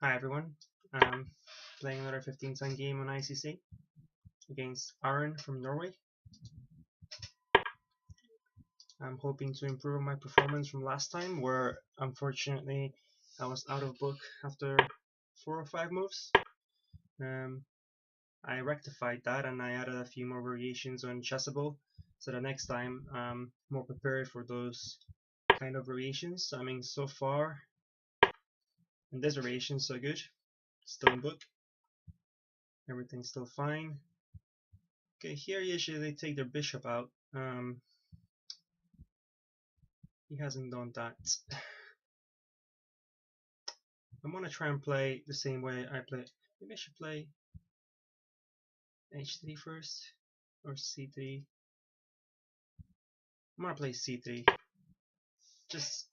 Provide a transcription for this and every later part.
Hi everyone, I'm playing another 15-time game on ICC against Aron from Norway. I'm hoping to improve my performance from last time where unfortunately I was out of book after 4 or 5 moves. Um, I rectified that and I added a few more variations on chessable so the next time I'm more prepared for those kind of variations. I mean, so far in this variation so good, still in book, everything's still fine. Okay, here usually they take their bishop out. He hasn't done that. I'm gonna try and play the same way I play. Maybe I should play h3 first or c3. I'm gonna play c3. Just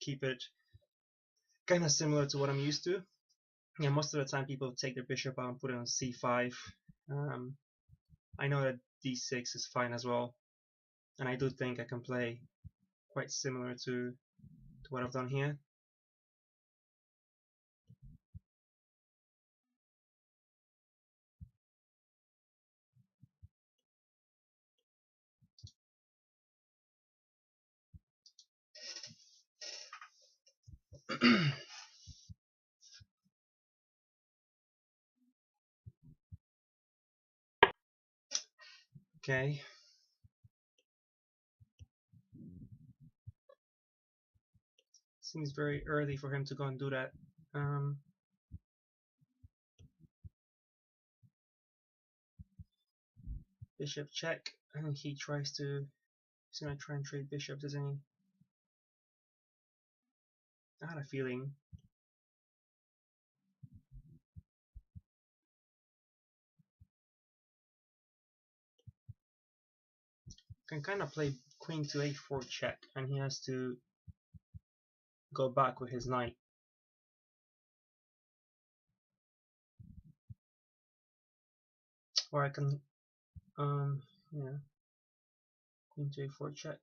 keep it kind of similar to what I'm used to. Yeah, most of the time people take their bishop out and put it on c5. I know that d6 is fine as well, and I do think I can play quite similar to what I've done here. Okay. Seems very early for him to go and do that. Bishop check, and he's gonna try and trade bishops, isn't he? I had a feeling. Can kind of play queen to a4 check, and he has to go back with his knight. Or I can, yeah, queen to a4 check.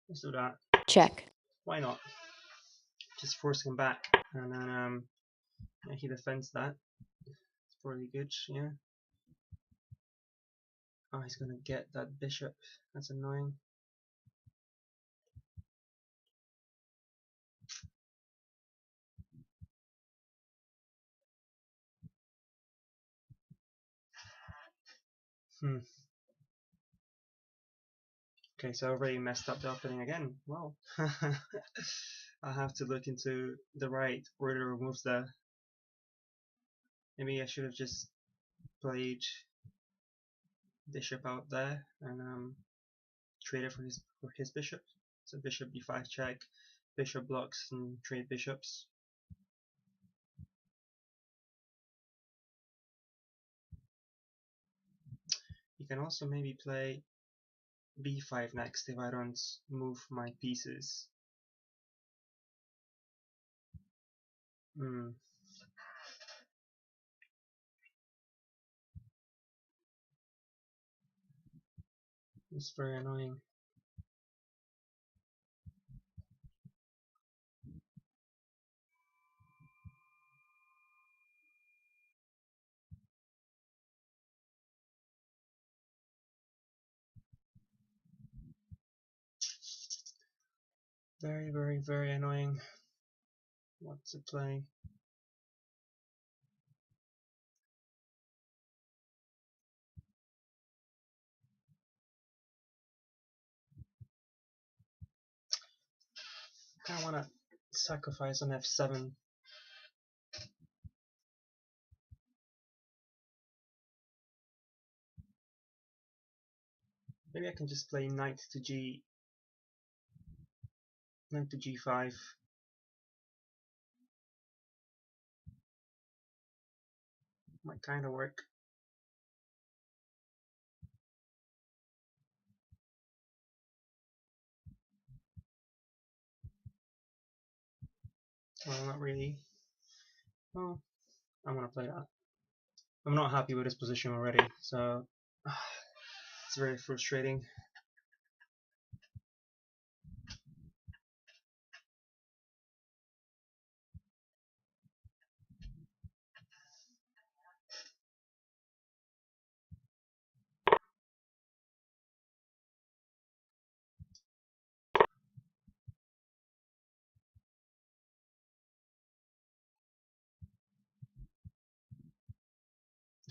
Let's do that. Check. Why not? Just force him back, and then yeah, he defends that. It's pretty good, yeah. Oh, he's gonna get that bishop. That's annoying. Okay, so I already messed up the opening again. Well, I'll have to look into the right order of moves there. Maybe I should have just played bishop out there and traded for his bishop. So bishop b5 check, bishop blocks and trade bishops. You can also maybe play b5 next if I don't move my pieces. It's very annoying. Very, very, very annoying. What to play? I want to sacrifice on f7. Maybe I can just play knight to g5. Might kind of work. Well, not really. Well, I'm gonna play that. I'm not happy with this position already, so it's very frustrating.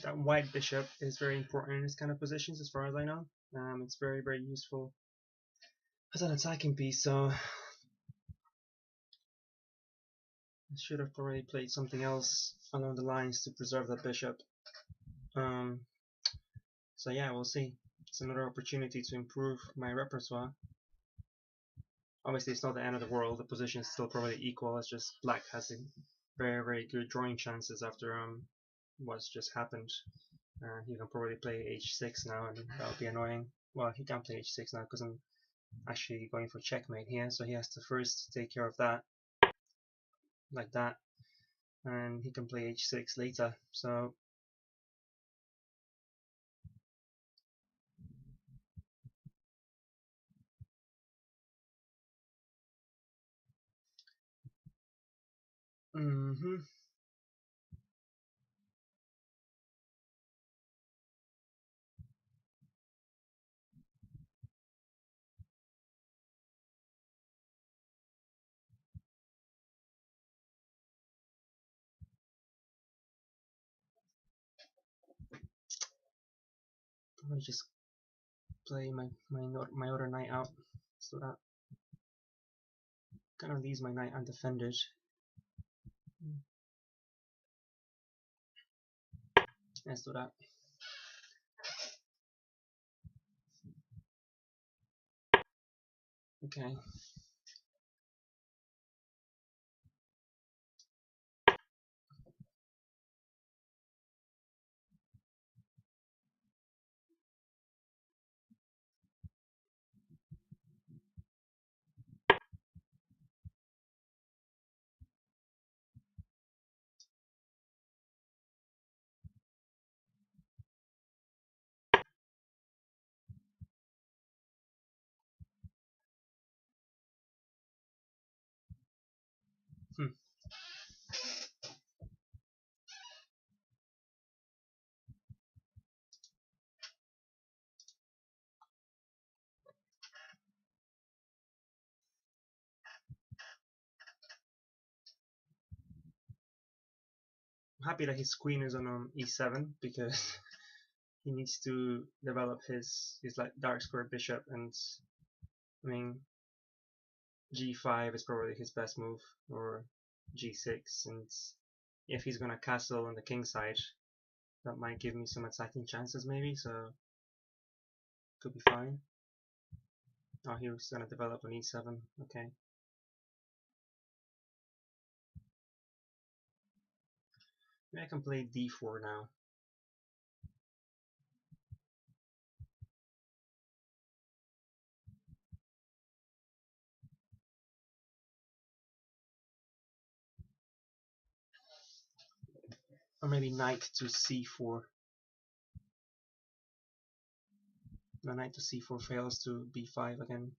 that white bishop is very important in this kind of positions, as far as I know. It's very, very useful as an attacking piece, so I should have probably played something else along the lines to preserve that bishop. So yeah, we'll see. It's another opportunity to improve my repertoire. Obviously, it's not the end of the world. The position is still probably equal. It's just black has a very, very good drawing chances after what's just happened. He can probably play h6 now, and that'll be annoying. Well, he can't play h6 now because I'm actually going for checkmate here, so he has to first take care of that, like that, and he can play h6 later. So I'll just play my other knight out, so that kind of leaves my knight undefended. Let's do that. Okay. Hmm. I'm happy that his queen is on e7 because he needs to develop his like dark square bishop, and I mean g5 is probably his best move, or g6, and if he's gonna castle on the king side, that might give me some attacking chances maybe, so could be fine. Oh, he was gonna develop on e7. Okay. Maybe I can play d4 now. Or maybe knight to c4. No, knight to c4 fails to b5 again.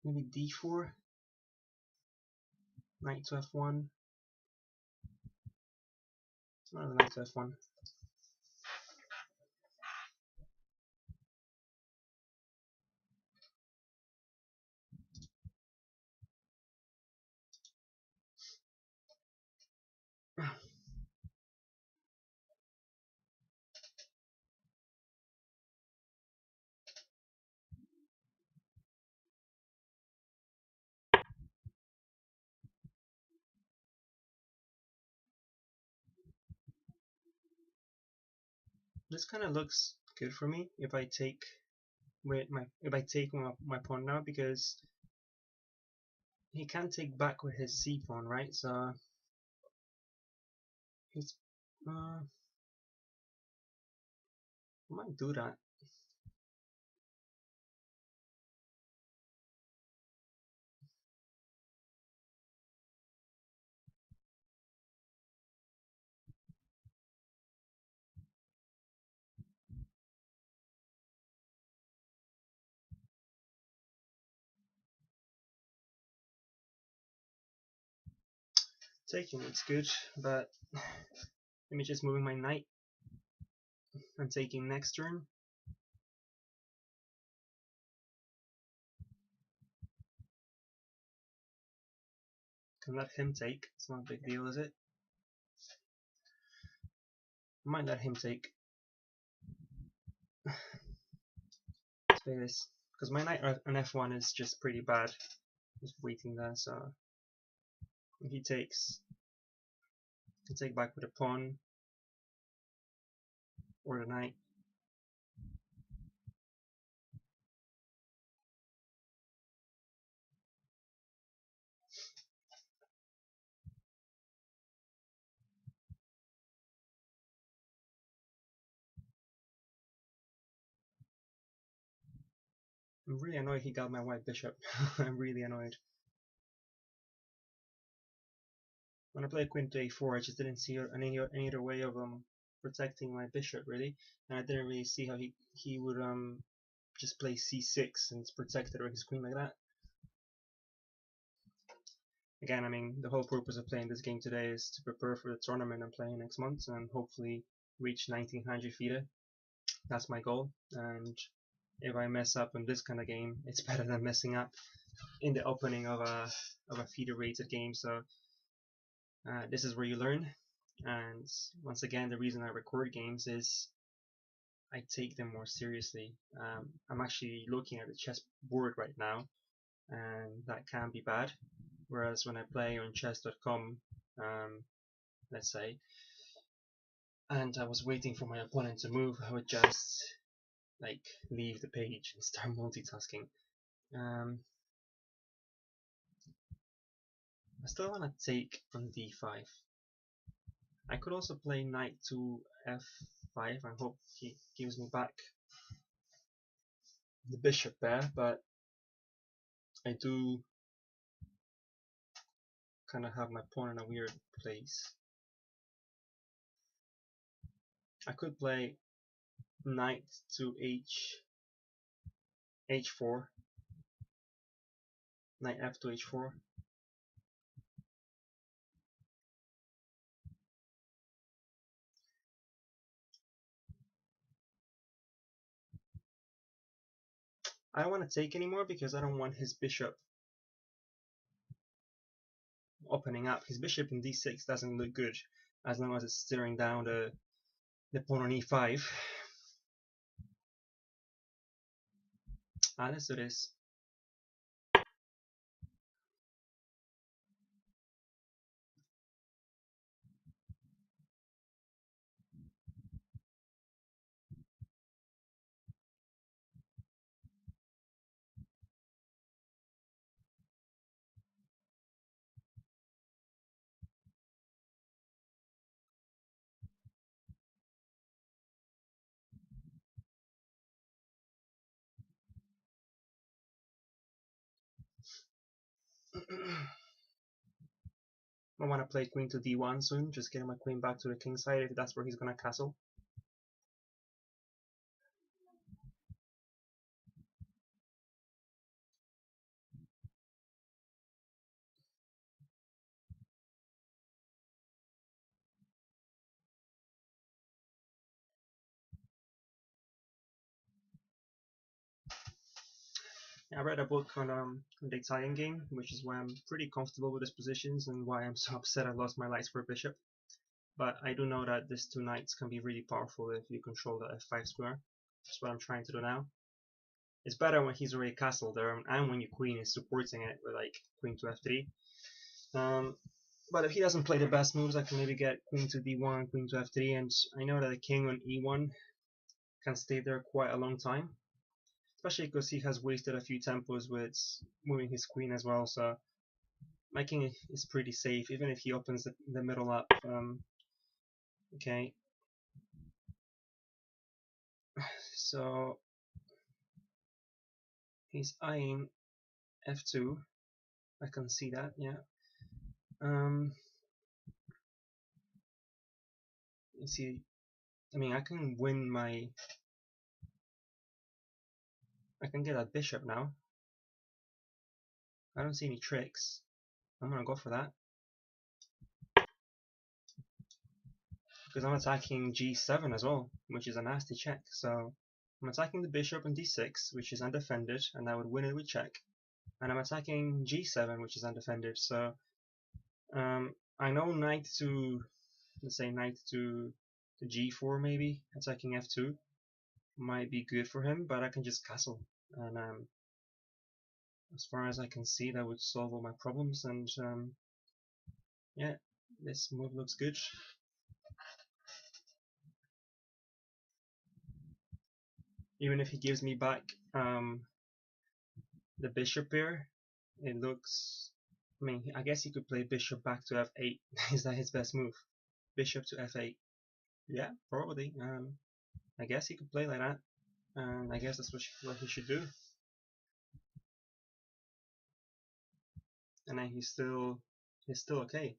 Maybe d4. Knight to f1. No, knight to f1. This kind of looks good for me if I take my pawn now, because he can't take back with his c pawn, right? So he's I might do that. Taking it's good, but let me just moving my knight and taking next turn. can let him take. It's not a big deal, is it? I might let him take. Let's play this. Because my knight on f1 is just pretty bad. Just waiting there, so if he takes, I can take back with a pawn or the knight. I'm really annoyed he got my white bishop. I'm really annoyed. When I played queen to a4, I just didn't see any other way of protecting my bishop really, and I didn't really see how he would just play c6 and it's protected with his queen like that. Again, I mean, the whole purpose of playing this game today is to prepare for the tournament I'm playing next month and hopefully reach 1900 FIDE. That's my goal, and if I mess up in this kind of game, it's better than messing up in the opening of a FIDE rated game. So this is where you learn, and once again, the reason I record games is I take them more seriously. I'm actually looking at the chessboard right now, and that can be bad. Whereas when I play on chess.com, let's say, and I was waiting for my opponent to move, I would just like leave the page and start multitasking. I still want to take on d5. I could also play knight to f5 and hope he gives me back the bishop there, but I do kind of have my pawn in a weird place. I could play knight to h4, knight f to h4. I don't want to take anymore because I don't want his bishop opening up. His bishop in d6 doesn't look good as long as it's staring down the pawn on e5. Let's do this. I want to play queen to d1 soon, just getting my queen back to the king side if that's where he's going to castle. I read a book on the Italian game, which is why I'm pretty comfortable with his positions and why I'm so upset I lost my light square bishop. But I do know that these two knights can be really powerful if you control the f5 square. That's what I'm trying to do now. It's better when he's already castled there and when your queen is supporting it with like queen to f3. But if he doesn't play the best moves, I can maybe get queen to d1, queen to f3, and I know that the king on e1 can stay there quite a long time. Especially because he has wasted a few tempos with moving his queen as well, so my king is pretty safe, even if he opens the middle up. Okay, so he's eyeing f2, I can see that, yeah. You see, I mean, I can win I can get that bishop now. I don't see any tricks. I'm gonna go for that. Because I'm attacking g7 as well, which is a nasty check. So I'm attacking the bishop on d6, which is undefended, and I would win it with check. And I'm attacking g7, which is undefended, so I know knight to, let's say knight to g4 maybe, attacking f2 might be good for him, but I can just castle, and as far as I can see that would solve all my problems, and yeah, this move looks good. Even if he gives me back the bishop here, it looks, I mean, I guess he could play bishop back to f8. Is that his best move? Bishop to f8. Yeah, probably. I guess he could play like that, and I guess that's what he should do. And then he's still okay.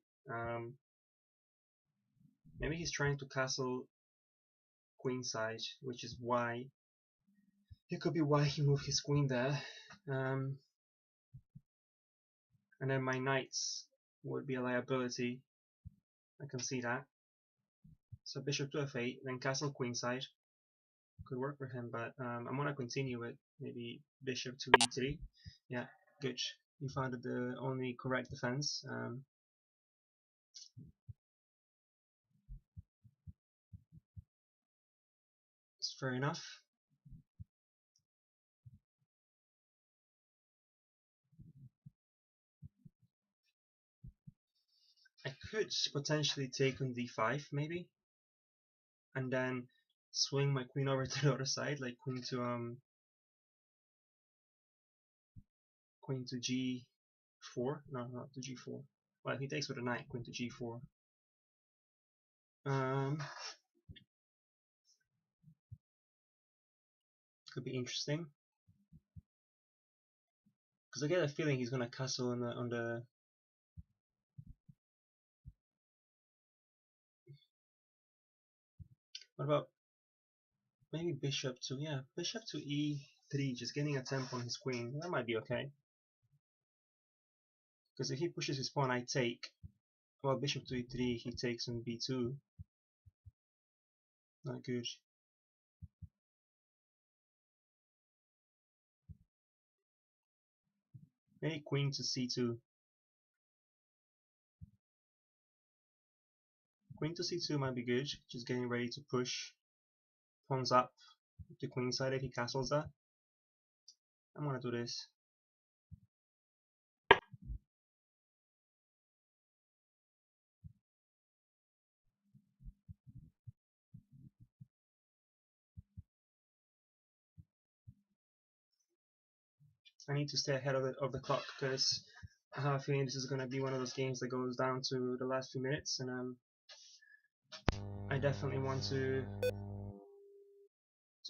Maybe he's trying to castle queenside, which is why it could be why he moved his queen there. And then my knights would be a liability. I can see that. So bishop to f8, then castle queenside could work for him, but I'm gonna continue with maybe bishop to e3. Yeah, good. You found the only correct defense. It's fair enough. I could potentially take on d5 maybe, and then swing my queen over to the other side, like queen to g4. No, not to g4. Well, he takes with a knight, queen to g4. Could be interesting, because I get a feeling he's gonna castle on the. What about maybe bishop to, yeah, bishop to e3, just getting a tempo on his queen. That might be okay, because if he pushes his pawn, I take. Well, bishop to e3, he takes on b2. Not good. Maybe queen to c2. Queen to c2 might be good, just getting ready to push pawns up to queenside if he castles that. I'm gonna do this. I need to stay ahead of the clock, because I have a feeling this is gonna be one of those games that goes down to the last few minutes, and I definitely want to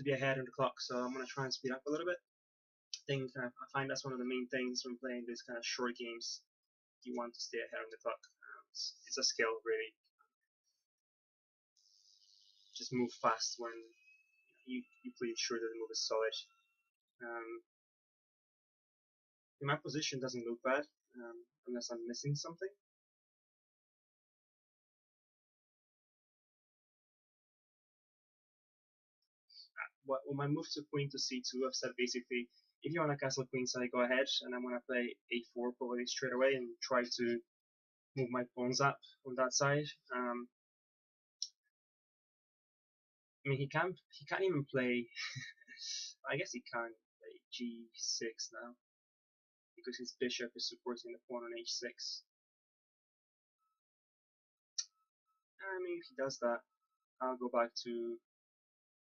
be ahead of the clock, so I'm gonna try and speed up a little bit. I find that's one of the main things when playing these kind of short games. You want to stay ahead of the clock. It's a skill, really. Just move fast when you're pretty sure that the move is solid. Um, my position doesn't look bad, unless I'm missing something. When I move to queen to c2, I've said basically, if you want to castle queenside, go ahead, and I'm going to play a4 probably straight away and try to move my pawns up on that side. I mean, he can't even play. I guess he can play g6 now, because his bishop is supporting the pawn on h6. I mean, if he does that, I'll go back to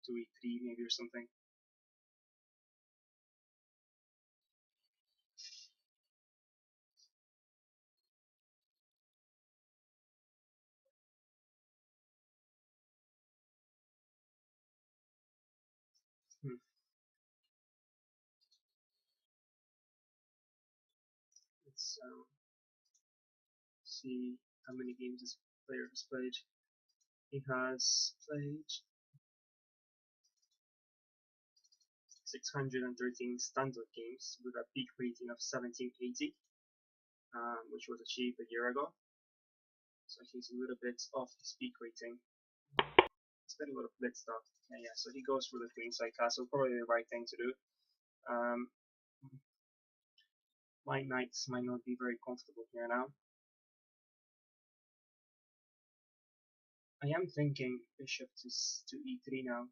e3 maybe or something. Hmm. Let's see how many games this player has played. He has played 613 standard games with a peak rating of 1780, which was achieved a year ago. So he's a little bit off his peak rating. He's played a lot of blitz stuff. Yeah, so he goes for the queenside castle, probably the right thing to do. Um, my knights might not be very comfortable here now. I am thinking bishop to e3 now.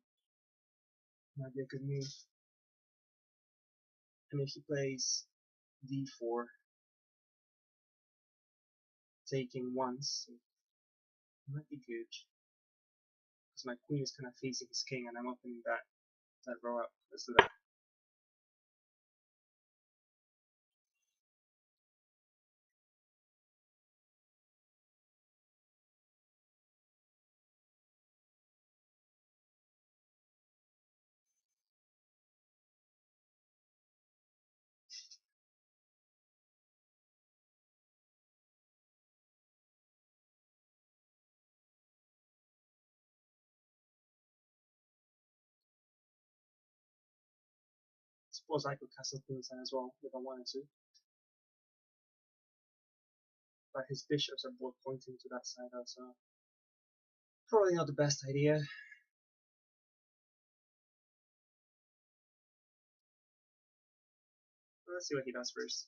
Might be a good move. And if he plays d4, taking once, it might be good. Because my queen is kind of facing his king, and I'm opening that row up. Let's do that. Suppose I could castle queenside as well if I wanted to, but his bishops are both pointing to that side also. Probably not the best idea. But let's see what he does first.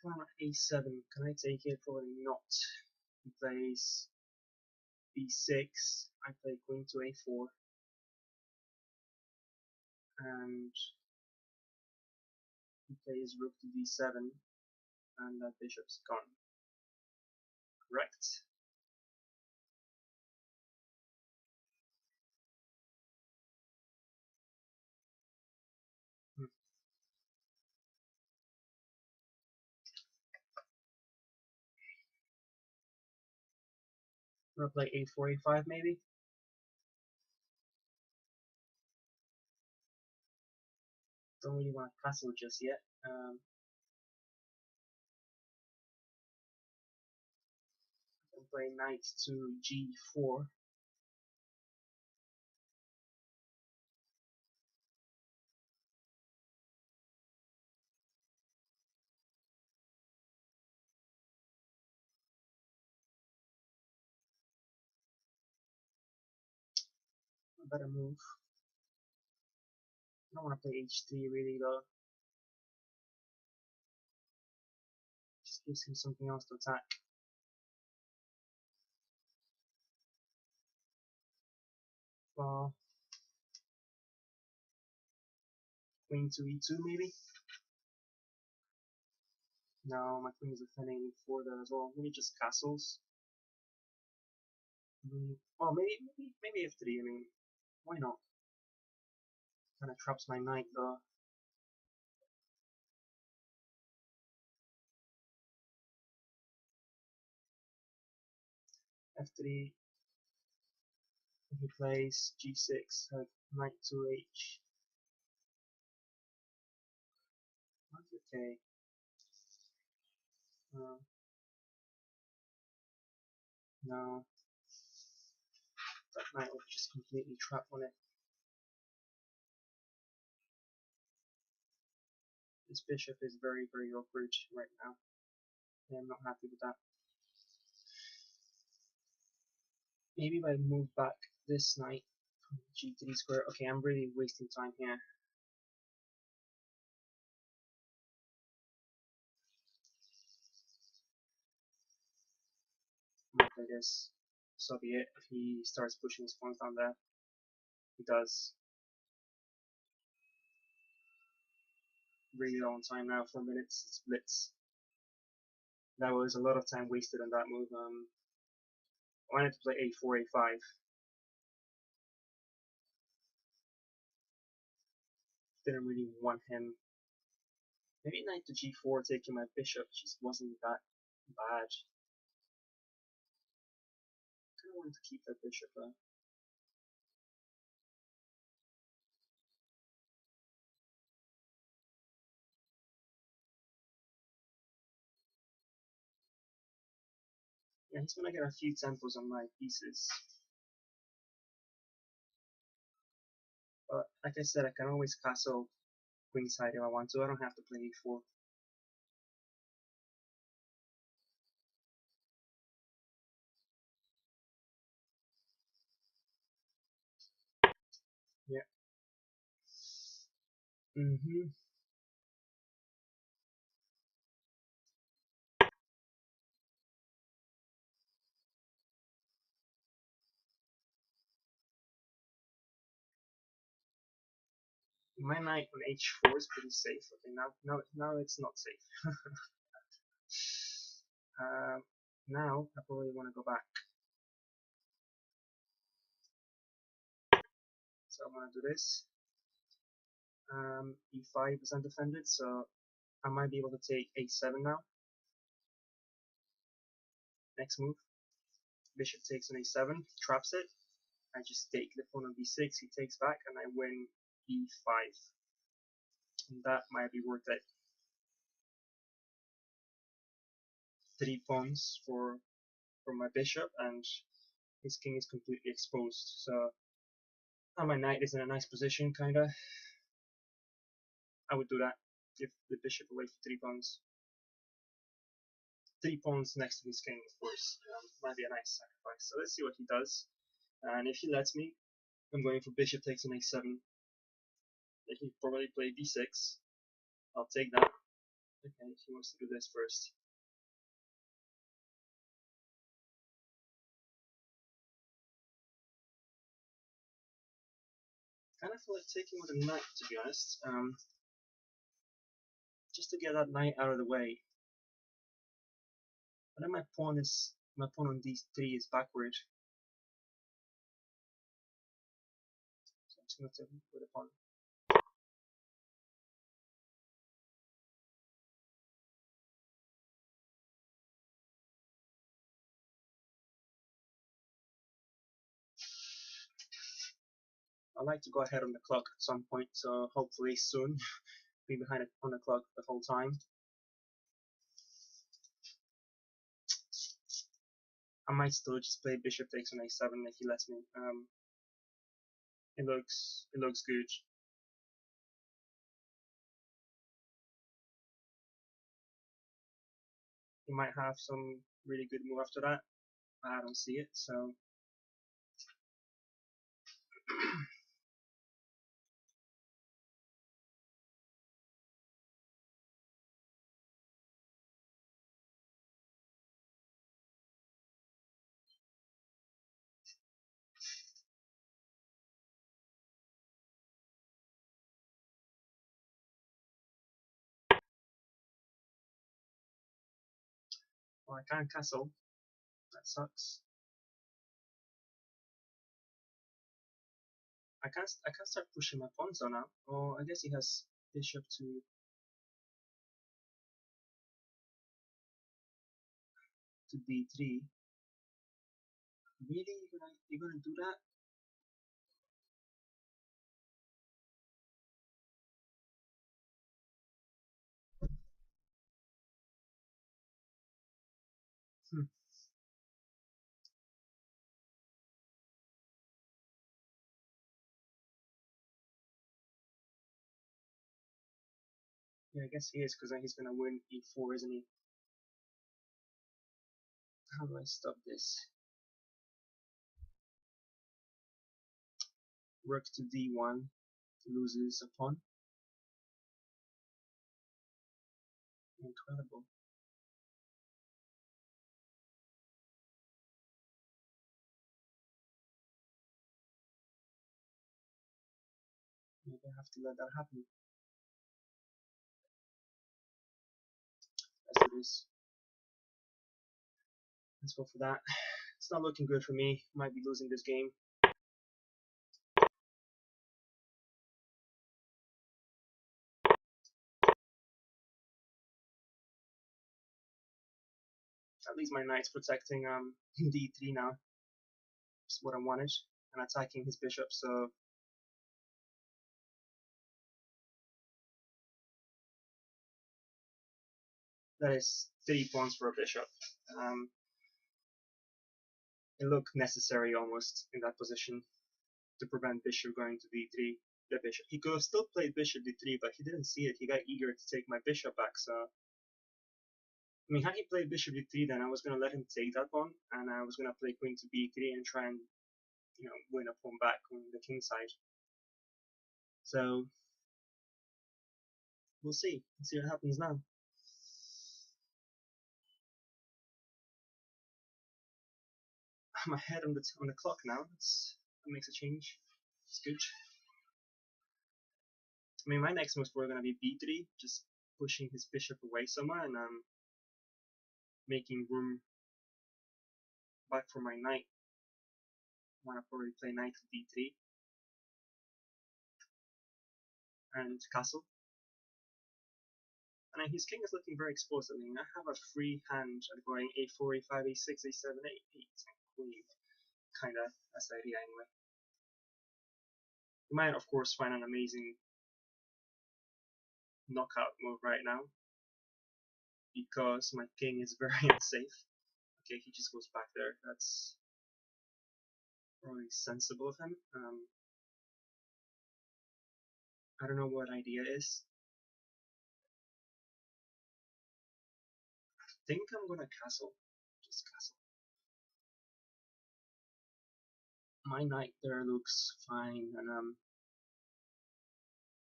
Pawn a7. Can I take it? Probably not. He plays b6. I play queen to a4, and he plays rook to d7, and that bishop's gone. Correct. Hmm. I'm gonna play a4, a5 maybe. Don't really want to castle just yet. I can play knight to g4. A better move. I don't want to play h3 really though. Just gives him something else to attack. Well, queen to e2 maybe. No, my queen is defending e4 there as well. Maybe just castles. Well, maybe f3. I mean, why not? Kind of traps my knight though. f3. He plays g6. Knight to h. Okay. Uh, no, that knight was just completely trapped on it. This bishop is very, very awkward right now. I'm not happy with that. Maybe if I move back this knight from g3 square. Okay, I'm really wasting time here. I'm gonna play this. So be it. If he starts pushing his pawns down there, he does. Really long time now, 4 minutes. It's blitz. That was a lot of time wasted on that move. I wanted to play a4, a5. Didn't really want him. Maybe knight to g4, taking my bishop just wasn't that bad. Kind of wanted to keep that bishop though. Yeah, he's gonna get a few tempos on my pieces. But like I said, I can always castle queenside if I want to. I don't have to play e4. Yeah. My knight on h4 is pretty safe. Okay, now it's not safe. Now I probably want to go back. So I'm gonna do this. E5 is undefended, so I might be able to take a7 now. Next move, bishop takes on a7, traps it. I just take the pawn on b6, he takes back, and I win e5. And that might be worth it. 3 pawns for my bishop, and his king is completely exposed. So now my knight is in a nice position, kinda. I would do that. Give the bishop away for 3 pawns. 3 pawns next to his king, of course. Might be a nice sacrifice. So let's see what he does. And if he lets me, I'm going for bishop takes on a7. He probably play b6. I'll take that. Okay, he wants to do this first. Kind of feel like taking with a knight, to be honest. Just to get that knight out of the way. But then my pawn on d3 is backward. So I'm just gonna take with a pawn. I like to go ahead on the clock at some point, so hopefully soon. Be behind on the clock the whole time. I might still just play bishop takes on a7 if he lets me. It looks good. He might have some really good move after that, but I don't see it. So well, I can't castle. That sucks. I can't start pushing my pawns on now. Oh, I guess he has bishop to d3. Really, you're gonna do that? Hmm. Yeah, I guess he is, because then he's gonna win e4, isn't he? How do I stop this? Rook to d1 loses a pawn. Incredible. Maybe I have to let that happen. Let's do this. Let's go for that. It's not looking good for me. Might be losing this game. At least my knight's protecting d3 now. That's what I wanted. And attacking his bishop, so that is 3 pawns for a bishop. It looked necessary almost in that position to prevent bishop going to d3. the bishop. He could have still played bishop d3, but he didn't see it. He got eager to take my bishop back. So, I mean, had he played bishop d3, then I was gonna let him take that pawn, and I was gonna play queen to b3 and try and win a pawn back on the king side. So we'll see. Let's see what happens now. I'm ahead on the clock now. That makes a change. It's good. I mean, my next move is probably gonna be b3, just pushing his bishop away somewhere and making room back for my knight. I wanna probably play knight to d3 and castle. And then his king is looking very exposed. I mean, I have a free hand at going a4, a5, a6, a7, a8, and queen. Kinda, that's the idea anyway. You might, of course, find an amazing knockout move right now because my king is very unsafe. Okay, he just goes back there. That's probably sensible of him. I don't know what idea is. I think I'm gonna castle. Just castle. My knight there looks fine, and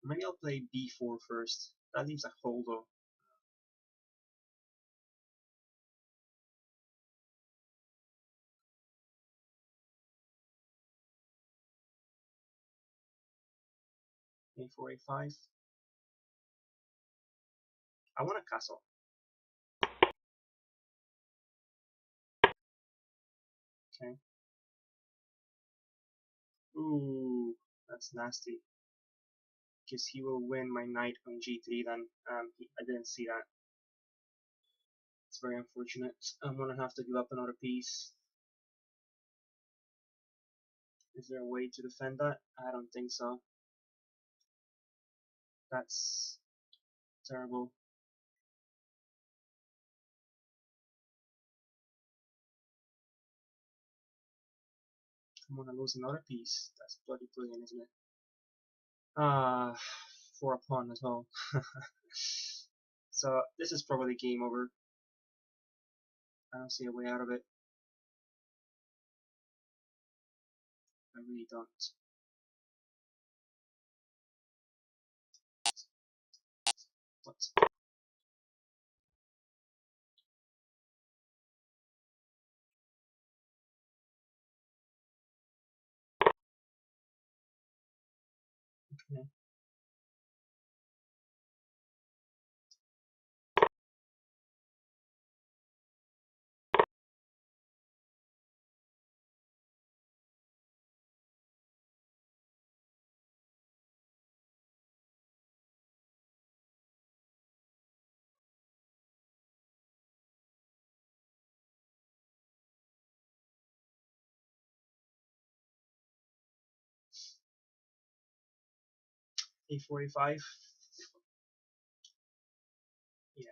maybe I'll play b4 first. That leaves a hole though. a4, a5. I want a castle. Okay. Ooh, that's nasty. Because he will win my knight on g3 then. I didn't see that. It's very unfortunate. I'm gonna have to give up another piece. Is there a way to defend that? I don't think so. That's terrible. I'm gonna lose another piece. That's bloody brilliant, isn't it? For a pawn as well. So this is probably game over. I don't see a way out of it. I really don't. What? Okay. A45. Yeah.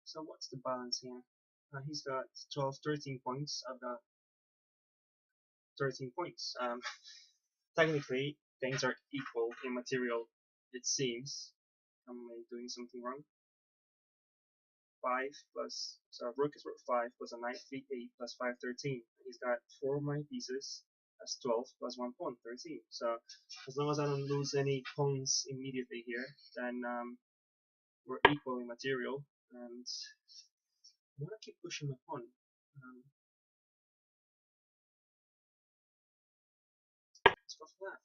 So what's the balance here? He's got 12, 13 points. I've got 13 points. Technically, things are equal in material, it seems. Am I doing something wrong? 5 plus, so rook is worth 5 plus a knight, 3, 8 plus 5, 13. He's got 4 of my pieces. That's 12 plus 1 pawn, 13. So as long as I don't lose any pawns immediately here, then we're equal in material. And I want to keep pushing my pawn. Let's go for that.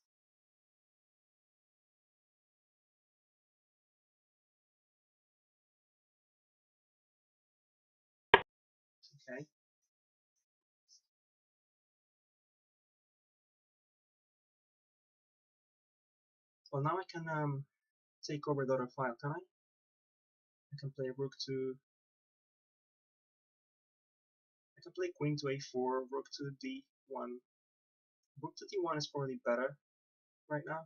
Okay. Well, now I can take over the other file, can I? I can play rook to. I can play queen to a4, rook to d1. Rook to d1 is probably better. right now.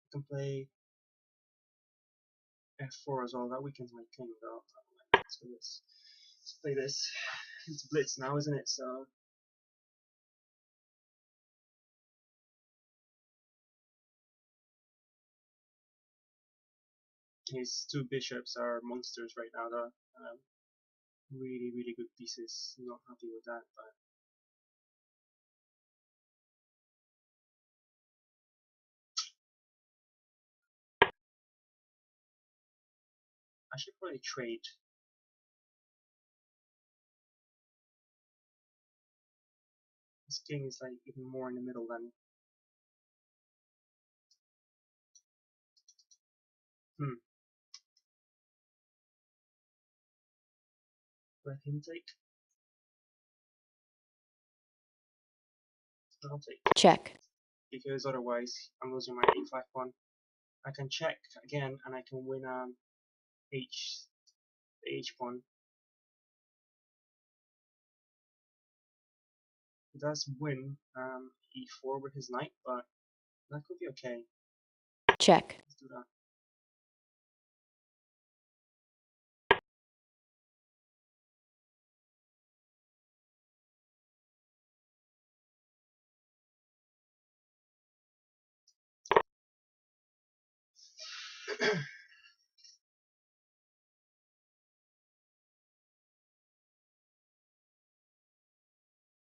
I can play f4 as well. That weakens my king though. Let's do this. Let's play this. It's blitz now, isn't it? So his two bishops are monsters right now though. Really, really good pieces. Not happy with that, but I should probably trade. This king is like even more in the middle than. Hmm. Let him take. I'll take. Check. Because otherwise I'm losing my a5 pawn. I can check again and I can win h the h pawn. He does win e4 with his knight, but that could be okay. Check. Let's do that.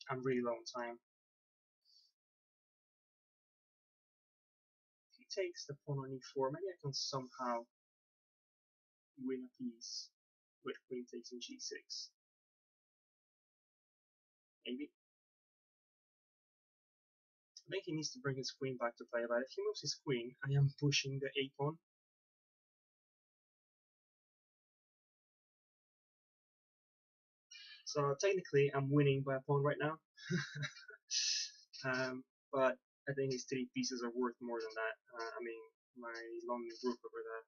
I'm really low on time. If he takes the pawn on e4, maybe I can somehow win a piece with queen takes on g6. Maybe. I think he needs to bring his queen back to play, but if he moves his queen, I am pushing the a pawn. So technically I'm winning by a pawn right now. But I think his three pieces are worth more than that. I mean, my long rook over there.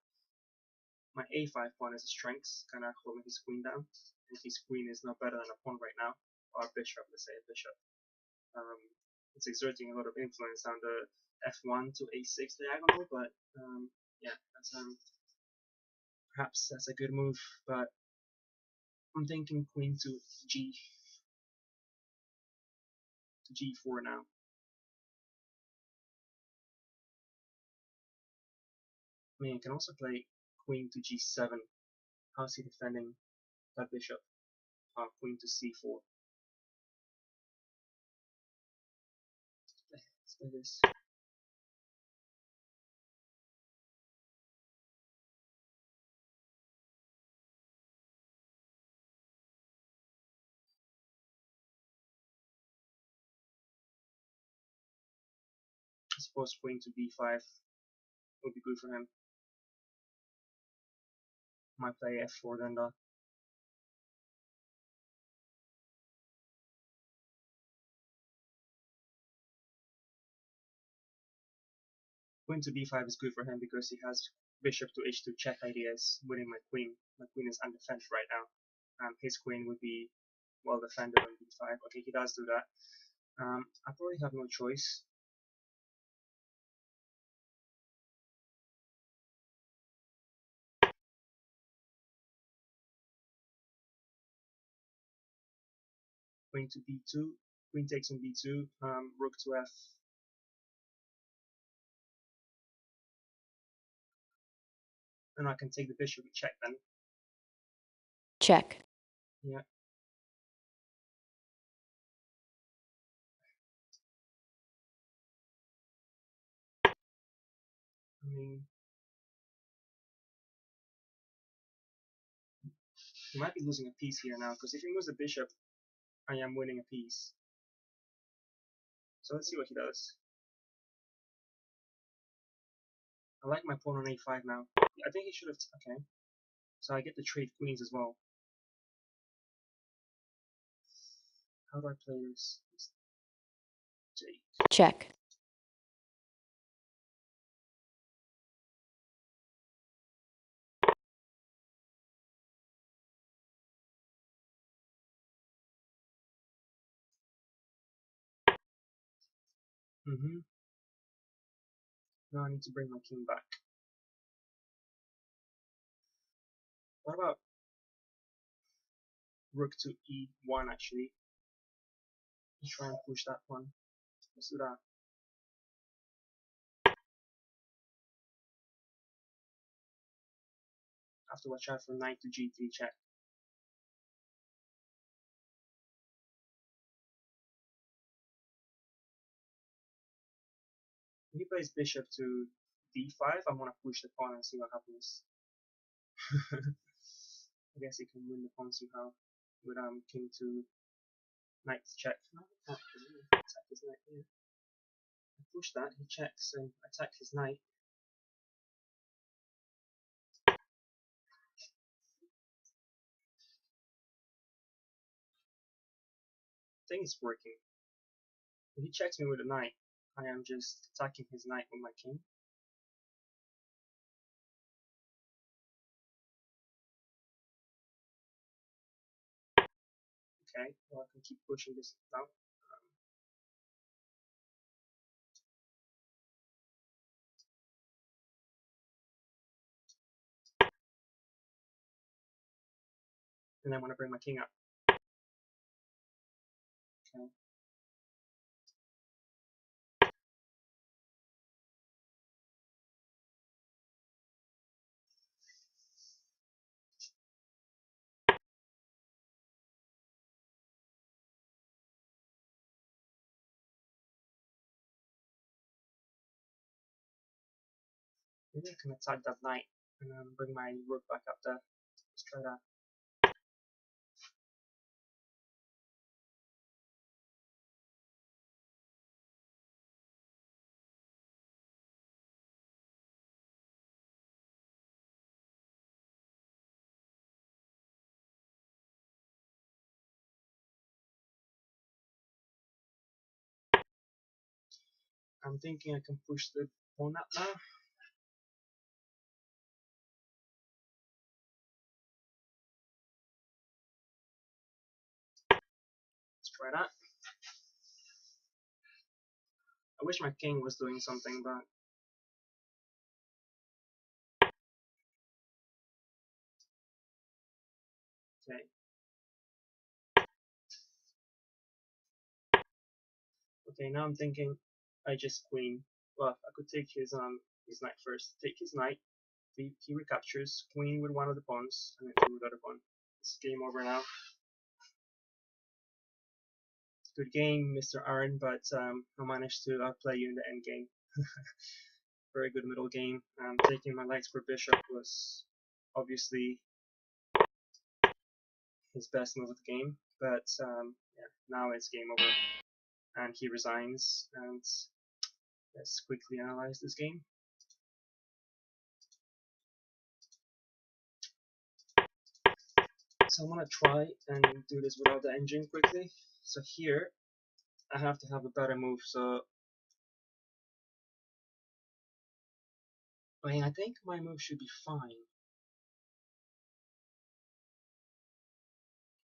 My a5 pawn is a strength, kind of holding his queen down. And his queen is not better than a pawn right now, or a bishop, let's say a bishop. Um, it's exerting a lot of influence on the f1 to a6 diagonal, but yeah, perhaps that's a good move. But I'm thinking queen to g4 now. I mean, you can also play queen to g7. How's he defending that bishop? Queen to c4. Let's play this. I suppose queen to b5 would be good for him. Might play f4 then though. Queen to b5 is good for him because he has bishop to h2 check ideas, winning my queen. My queen is undefended right now. His queen would be well defended on b5. Okay, he does do that. I probably have no choice. Queen to b2, queen takes on b2, rook to f. And I can take the bishop and check then. Check. Yeah. I mean, he might be losing a piece here now, because if he moves the bishop, I am winning a piece. So let's see what he does. I like my pawn on a5 now. I think he should have. Okay. So I get to trade queens as well. How do I play this? Take. Check. Now I need to bring my king back. What about rook to e1 actually? Try and push that one. Let's do that. I have to watch out for knight to g3 check. If he plays bishop to d5, I'm gonna push the pawn and see what happens. I guess he can win the pawn somehow with king to knight check. No, I can't really attack his knight here. I push that, he checks and attack his knight. I think it's working. If he checks me with a knight, I am just attacking his knight with my king. Okay, well I can keep pushing this down. And I'm gonna bring my king up. Okay. Maybe I can attack that knight and bring my rook back up there. Let's try that. I'm thinking I can push the pawn up now. Let's try that. I wish my king was doing something, but okay. Okay, now I'm thinking I just queen. Well, I could take his knight first. Take his knight. He recaptures. Queen with one of the pawns, and then two with the other pawn. It's game over now. Good game, Mr. Aron, but I managed to outplay you in the end game. Very good middle game. Taking my knight for bishop was obviously his best move of the game, but yeah, now it's game over, and he resigns. And let's quickly analyze this game. So I'm gonna try and do this without the engine quickly. So here I have to have a better move. So I mean, I think my move should be fine.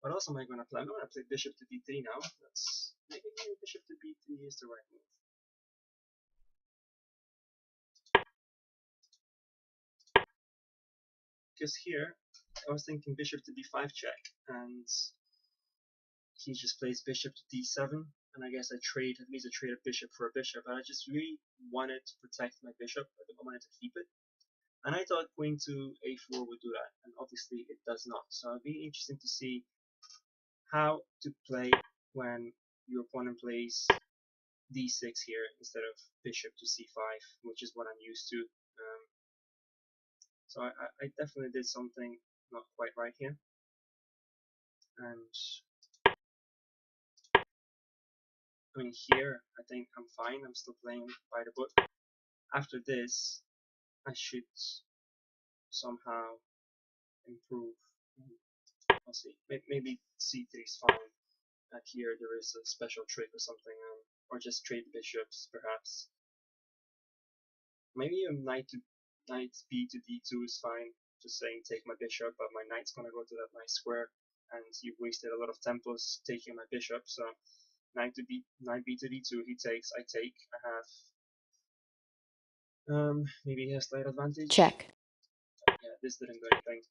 What else am I gonna play? I'm gonna play bishop to d3 now. That's maybe bishop to b3 is the right move. Because here I was thinking bishop to b5 check, and he just plays bishop to d7, and I guess I trade at least I trade a bishop for a bishop, but I just really wanted to protect my bishop. I wanted to keep it. And I thought queen to a4 would do that, and obviously it does not. So it'll be interesting to see how to play when your opponent plays d6 here instead of bishop to c5, which is what I'm used to. So I definitely did something not quite right here. And I mean, here I think I'm fine. I'm still playing by the book. After this, I should somehow improve. I'll see. Maybe c3 is fine. Here there is a special trick or something, or just trade bishops perhaps. Maybe a knight b to d2 is fine. Just saying take my bishop, but my knight's gonna go to that nice square, and you've wasted a lot of tempos taking my bishop. So knight b to d2. He takes. I take. I have. Maybe he has slight advantage. check, Yeah, this didn't do anything.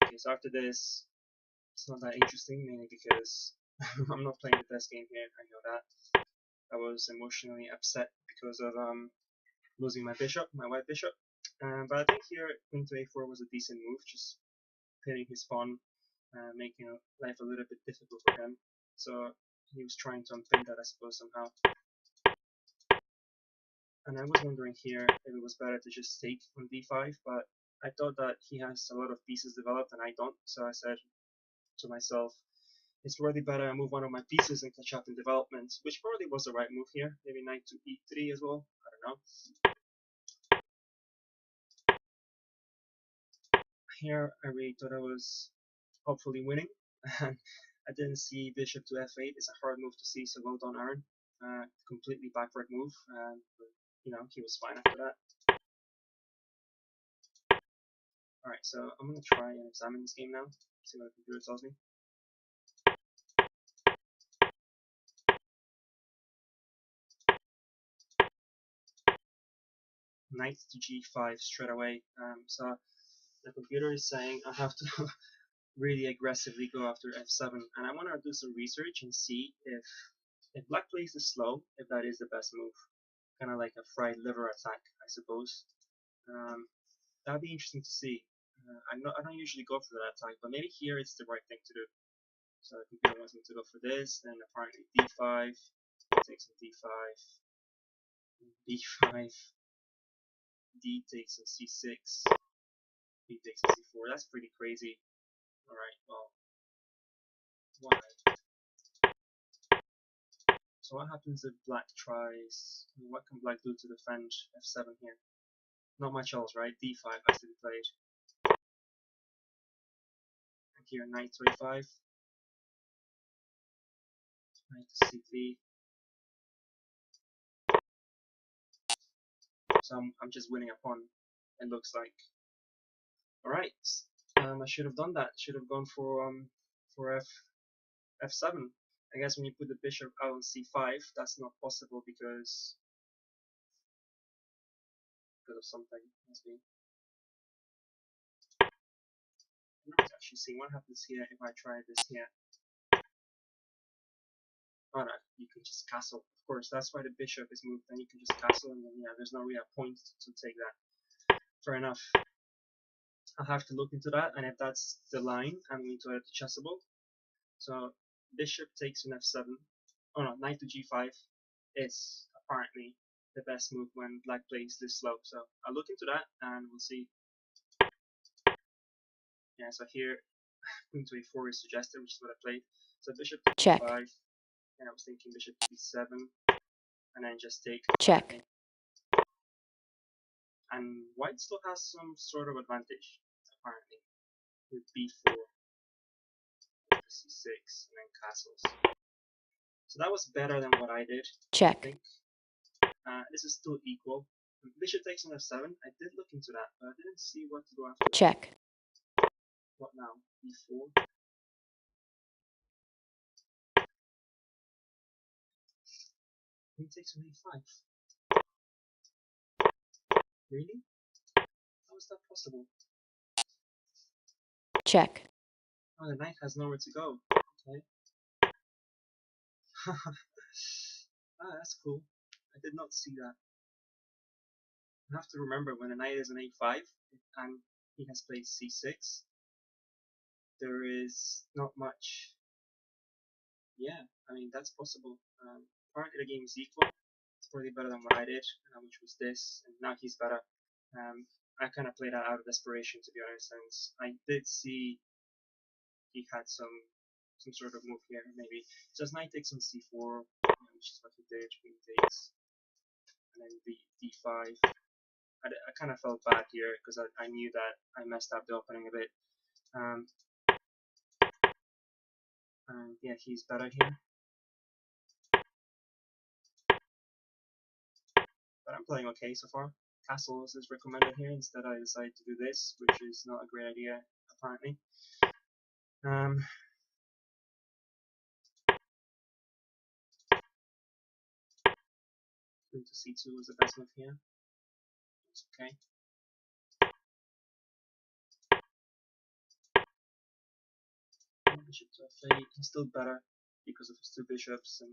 Okay, so after this, it's not that interesting, mainly because I'm not playing the best game here. I know that. I was emotionally upset because of losing my bishop, my white bishop. But I think here queen to a4 was a decent move, just pinning his pawn, making life a little bit difficult for him. So he was trying to unpin that, I suppose, somehow. And I was wondering here if it was better to just take on d5, but I thought that he has a lot of pieces developed and I don't, so I said to myself, it's probably better I move one of my pieces and catch up in development, which probably was the right move here. Maybe knight to e3 as well, I don't know. Here I really thought I was hopefully winning, and I didn't see bishop to f8. It's a hard move to see, so well done, Aaron. Completely backward move, but you know, he was fine after that. Alright, so I'm gonna try and examine this game now, see what the computer tells me. Knight to g5 straight away. So the computer is saying I have to really aggressively go after f7, and I want to do some research and see if black plays this slow, if that is the best move. Kind of like a fried liver attack, I suppose. That'd be interesting to see. I don't usually go for that attack, but maybe here it's the right thing to do. So the computer wants me to go for this, then apparently d5, takes on d5, b5, d takes on c6, b takes on c4. That's pretty crazy. Alright, well, why? So what happens if black tries, I mean, what can black do to defend f7 here? Not much else, right? d5 has to be played. And here knight to a5, knight to c3. So I'm just winning a pawn, it looks like. Alright, I should have done that. Should have gone for f7. I guess when you put the bishop out on c5, that's not possible because of something. Must be. I'm not actually seeing what happens here if I try this here. Oh no, you can just castle. Of course, that's why the bishop is moved. Then you can just castle, and then yeah, there's no real point to take that. Fair enough. I'll have to look into that, and if that's the line, I'm going to add the chessable. So bishop takes on f7. Oh no, knight to g5 is apparently the best move when black plays this slow. So I'll look into that, and we'll see. Yeah, so here queen to a4 is suggested, which is what I played. So bishop to check, d5, and I was thinking bishop to b7, and then just take. check, And white still has some sort of advantage, apparently, with b4, c6, and then castles. So that was better than what I did, I check, think. This is still equal. Bishop takes on f7, I did look into that, but I didn't see what to go after. check, What now? b4? Queen takes on a5. Really? How is that possible? check, Oh, the knight has nowhere to go. Okay. That's cool. I did not see that. I have to remember when a knight is an a5 and he has played c6, there is not much. Yeah, I mean, that's possible. Apparently the game is equal. It's probably better than what I did, which was this, and now he's better. I kind of played that out of desperation, to be honest, and I did see he had some sort of move here, maybe. So knight takes on c4, which is what he did. Queen takes, and then d5. I kind of felt bad here because I knew that I messed up the opening a bit. And yeah, he's better here. But I'm playing okay so far. Castles is recommended here. Instead, I decided to do this, which is not a great idea, apparently. Queen to c2 was the best move here. It's okay. Bishop to f8. He's still better because of his two bishops and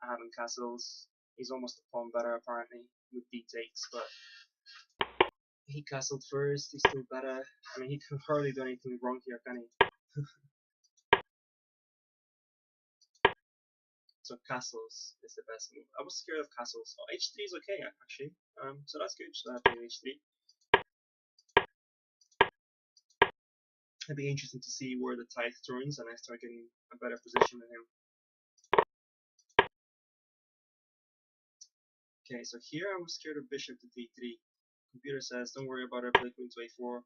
having castles. He's almost a pawn better apparently with d takes, but he castled first. He's still better. I mean, he can hardly do anything wrong here, can he? So castles is the best move. I was scared of castles. Oh, h3 is okay actually. So that's good. So I played h3. It'd be interesting to see where the tide turns and I start getting a better position than him. Okay, so here I was scared of bishop to d3. Computer says, don't worry about it, play queen to a4,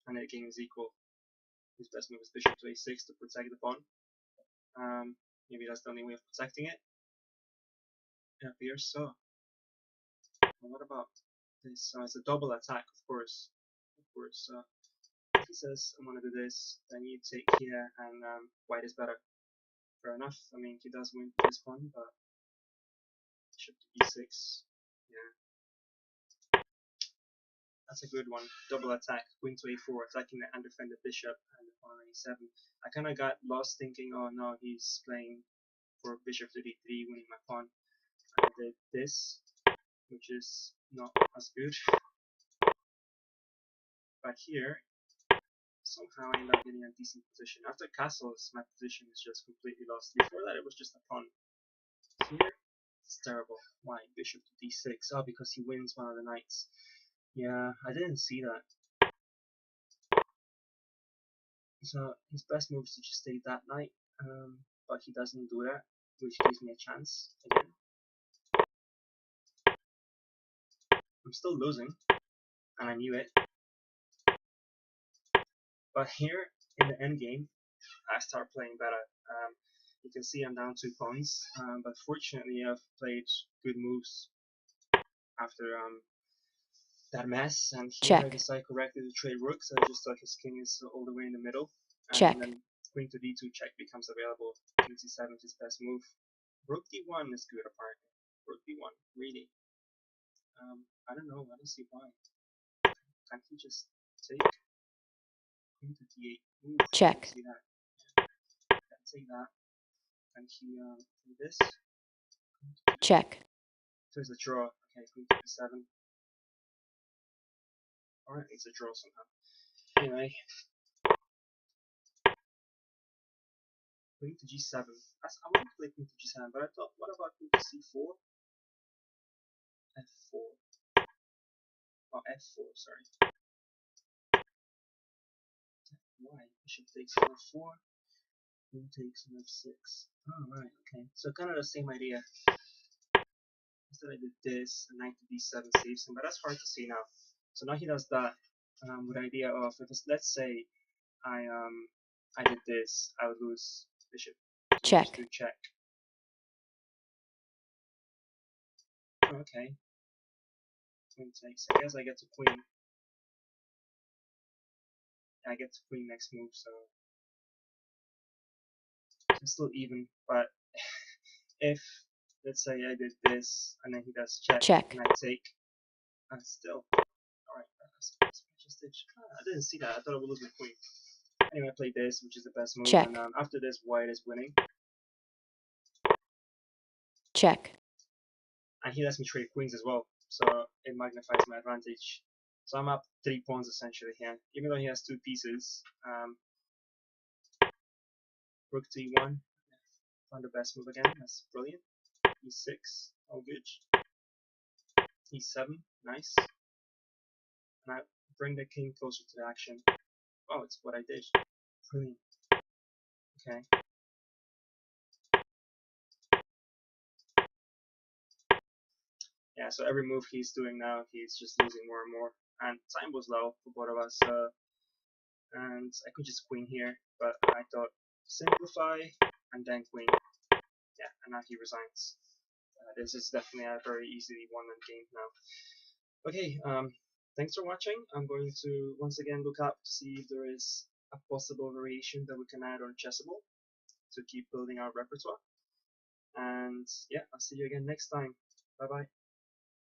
and the game is equal. His best move is bishop to a6 to protect the pawn. Maybe that's the only way of protecting it. It appears so. And what about this? It's a double attack, of course. If he says, I'm gonna do this, then you take here, and white is better. Fair enough. I mean, he does win this pawn, but bishop to e6. Yeah. That's a good one. Double attack, queen to a4, attacking the undefended bishop and the pawn on a7. I kind of got lost thinking, oh no, he's playing for bishop to d3, winning my pawn. And I did this, which is not as good. But here, somehow I end up getting a decent position. After castles, my position is just completely lost. Before that, it was just a pawn. Here, it's terrible. Why? Bishop to d6. Oh, because he wins one of the knights. Yeah, I didn't see that. So his best move is to just take that knight, but he doesn't do that, which gives me a chance again. I'm still losing, and I knew it. But here, in the end game, I start playing better. You can see I'm down 2 pawns, but fortunately I've played good moves after that mess, and here I Check. decide correctly to trade rooks. I just thought his king is all the way in the middle, and Check. then queen to d2 check becomes available. King c7 is his best move. Rook d1 is good apparently. Rook d1, really. I don't know, I don't see why. Can't he just take queen to d8? Ooh, Check. see that. Can't take that. Can he do this? Check. So it's a draw. Okay, queen to d7. Alright, it's a draw somehow. Anyway, queen to g7. I want to play queen to g7, but I thought, what about queen to c4? f4. Oh, f4, sorry. Why? Bishop takes on f4. Queen takes on f6. Oh, right, okay. So kind of the same idea. Instead I did this, and knight to d7 saves him, but that's hard to see now. So now he does that with the idea of, if it's, let's say I did this, I would lose bishop. So Check. just do check. Okay. Queen takes. I guess I get to queen. I get to queen next move, so it's still even. But if, let's say I did this, and then he does check. And I take, and still. Alright, that's just it. I didn't see that. I thought I would lose my queen. Anyway, I played this, which is the best move, Check. and after this, white is winning. Check. And he lets me trade queens as well, so it magnifies my advantage. So I'm up 3 pawns essentially here, even though he has 2 pieces. Rook to e1, found the best move again, that's brilliant. e6, all good. e7, nice. And I bring the king closer to the action. Oh, it's what I did. Brilliant. Okay. Yeah, so every move he's doing now, he's just losing more and more. And time was low for both of us, and I could just queen here, but I thought simplify and then queen. Yeah, and now he resigns. This is definitely a very easily won game now. Okay, thanks for watching. I'm going to once again look up to see if there is a possible variation that we can add on Chessable to keep building our repertoire. And yeah, I'll see you again next time. Bye bye.